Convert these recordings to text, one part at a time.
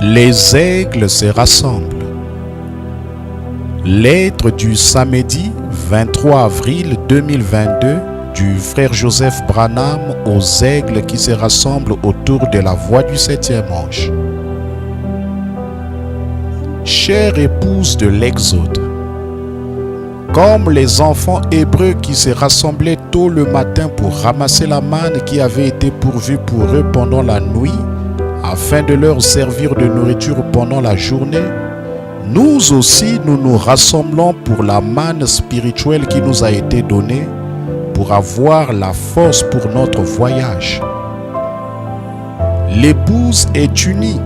Les aigles se rassemblent. Lettre du samedi 23 avril 2022 du frère Joseph Branham aux aigles qui se rassemblent autour de la voie du 7e ange. Chère épouse de l'Exode, comme les enfants hébreux qui se rassemblaient tôt le matin pour ramasser la manne qui avait été pourvue pour eux pendant la nuit, afin de leur servir de nourriture pendant la journée, nous aussi nous nous rassemblons pour la manne spirituelle qui nous a été donnée, pour avoir la force pour notre voyage. L'épouse est unie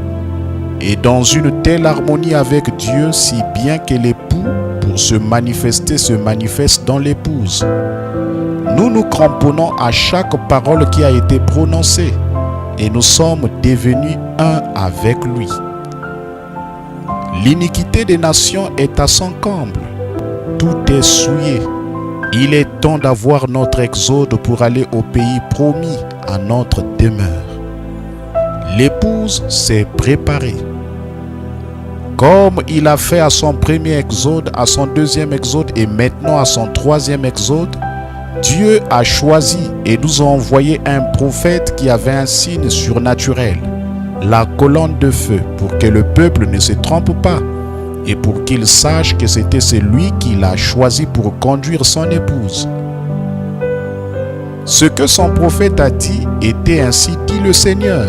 et dans une telle harmonie avec Dieu, si bien que l'époux, pour se manifeste dans l'épouse. Nous nous cramponnons à chaque parole qui a été prononcée et nous sommes devenus un avec lui. L'iniquité des nations est à son comble. Tout est souillé. Il est temps d'avoir notre exode pour aller au pays promis à notre demeure. L'épouse s'est préparée. Comme il a fait à son premier exode, à son deuxième exode et maintenant à son troisième exode, Dieu a choisi et nous a envoyé un prophète qui avait un signe surnaturel, la colonne de feu, pour que le peuple ne se trompe pas et pour qu'il sache que c'était celui qu'il a choisi pour conduire son épouse. Ce que son prophète a dit était ainsi dit le Seigneur.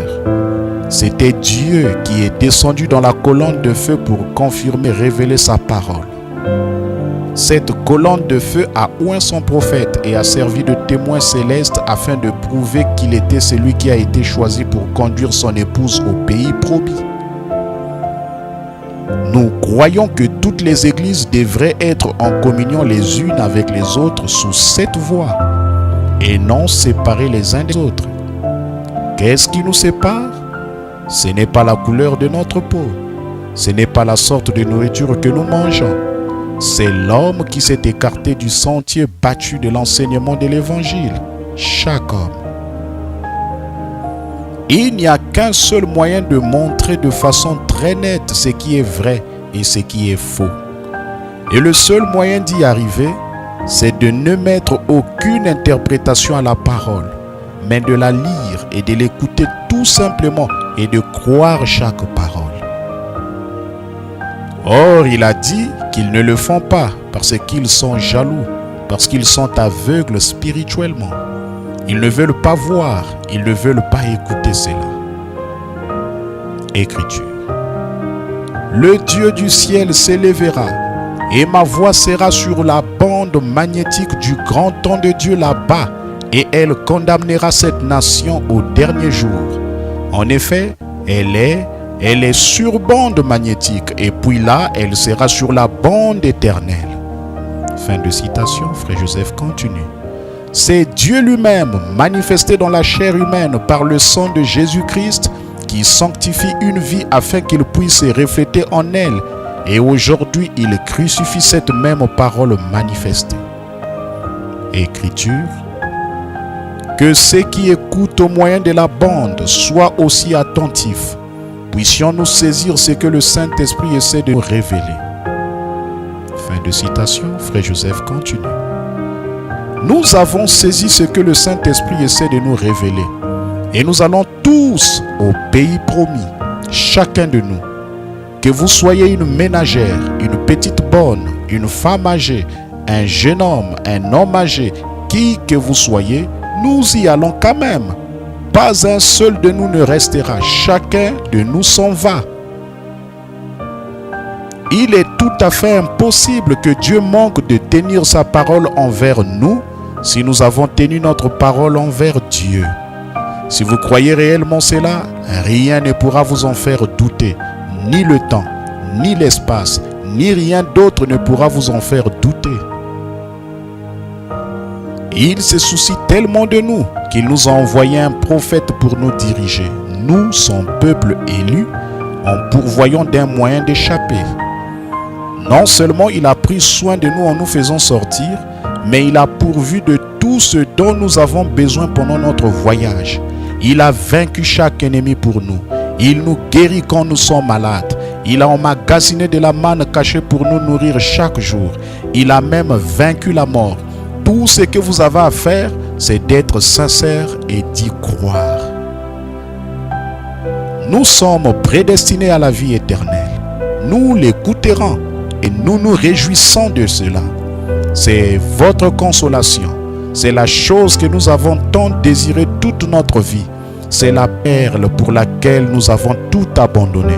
C'était Dieu qui est descendu dans la colonne de feu pour confirmer, révéler sa parole. Cette colonne de feu a oint son prophète et a servi de témoin céleste afin de prouver qu'il était celui qui a été choisi pour conduire son épouse au pays promis. Nous croyons que toutes les églises devraient être en communion les unes avec les autres sous cette voie et non séparées les uns des autres. Qu'est-ce qui nous sépare? Ce n'est pas la couleur de notre peau, ce n'est pas la sorte de nourriture que nous mangeons. C'est l'homme qui s'est écarté du sentier battu de l'enseignement de l'évangile, chaque homme. Il n'y a qu'un seul moyen de montrer de façon très nette ce qui est vrai et ce qui est faux. Et le seul moyen d'y arriver, c'est de ne mettre aucune interprétation à la parole, mais de la lire et de l'écouter tout simplement et de croire chaque parole. Or, il a dit qu'ils ne le font pas parce qu'ils sont jaloux, parce qu'ils sont aveugles spirituellement. Ils ne veulent pas voir, ils ne veulent pas écouter cela. Écriture. Le Dieu du ciel s'élèvera et ma voix sera sur la bande magnétique du grand temps de Dieu là-bas et elle condamnera cette nation au dernier jour. En effet, elle est sur bande magnétique et puis là, elle sera sur la bande éternelle. Fin de citation, frère Joseph continue. C'est Dieu lui-même manifesté dans la chair humaine par le sang de Jésus-Christ qui sanctifie une vie afin qu'il puisse se refléter en elle. Et aujourd'hui, il crucifie cette même parole manifestée. Écriture. Que ceux qui écoutent au moyen de la bande soient aussi attentifs. Puissions-nous saisir ce que le Saint-Esprit essaie de nous révéler. Fin de citation, frère Joseph continue. Nous avons saisi ce que le Saint-Esprit essaie de nous révéler. Et nous allons tous au pays promis, chacun de nous. Que vous soyez une ménagère, une petite bonne, une femme âgée, un jeune homme, un homme âgé, qui que vous soyez, nous y allons quand même. Pas un seul de nous ne restera, chacun de nous s'en va. Il est tout à fait impossible que Dieu manque de tenir sa parole envers nous si nous avons tenu notre parole envers Dieu. Si vous croyez réellement cela, rien ne pourra vous en faire douter. Ni le temps, ni l'espace, ni rien d'autre ne pourra vous en faire douter. Il se soucie tellement de nous qu'il nous a envoyé un prophète pour nous diriger. Nous, son peuple élu, en pourvoyant d'un moyen d'échapper. Non seulement il a pris soin de nous en nous faisant sortir, mais il a pourvu de tout ce dont nous avons besoin pendant notre voyage. Il a vaincu chaque ennemi pour nous. Il nous guérit quand nous sommes malades. Il a emmagasiné de la manne cachée pour nous nourrir chaque jour. Il a même vaincu la mort. Tout ce que vous avez à faire, c'est d'être sincère et d'y croire. Nous sommes prédestinés à la vie éternelle. Nous l'écouterons et nous nous réjouissons de cela. C'est votre consolation. C'est la chose que nous avons tant désiré toute notre vie. C'est la perle pour laquelle nous avons tout abandonné.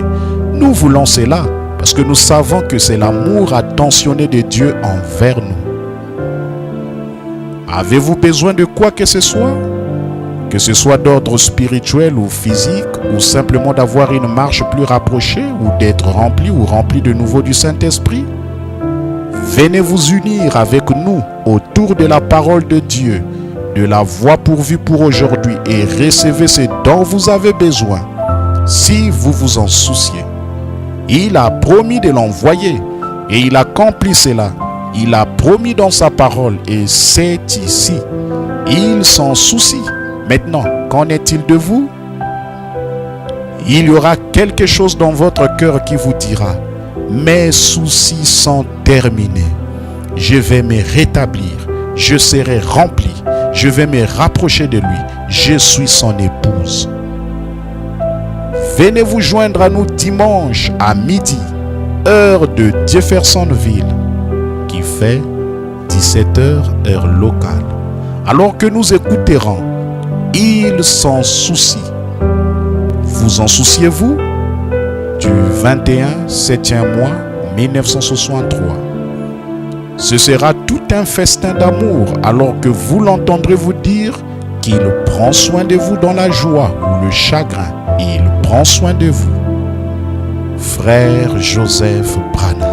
Nous voulons cela parce que nous savons que c'est l'amour attentionné de Dieu envers nous. Avez-vous besoin de quoi que ce soit? Que ce soit d'ordre spirituel ou physique, ou simplement d'avoir une marche plus rapprochée, ou d'être rempli de nouveau du Saint-Esprit? Venez vous unir avec nous autour de la parole de Dieu, de la voix pourvue pour aujourd'hui, et recevez ce dont vous avez besoin, si vous vous en souciez. Il a promis de l'envoyer, et il accomplit cela. Il a promis dans sa parole, et c'est ici. Il s'en soucie. Maintenant, qu'en est-il de vous? Il y aura quelque chose dans votre cœur qui vous dira: mes soucis sont terminés. Je vais me rétablir. Je serai rempli. Je vais me rapprocher de lui. Je suis son épouse. Venez vous joindre à nous dimanche à midi, heure de Jeffersonville, qui fait 17h heure locale. Alors que nous écouterons, il s'en soucie. Vous en souciez-vous? Du 21 7e mois 1963. Ce sera tout un festin d'amour alors que vous l'entendrez vous dire qu'il prend soin de vous dans la joie ou le chagrin. Il prend soin de vous. Frère Joseph Branham.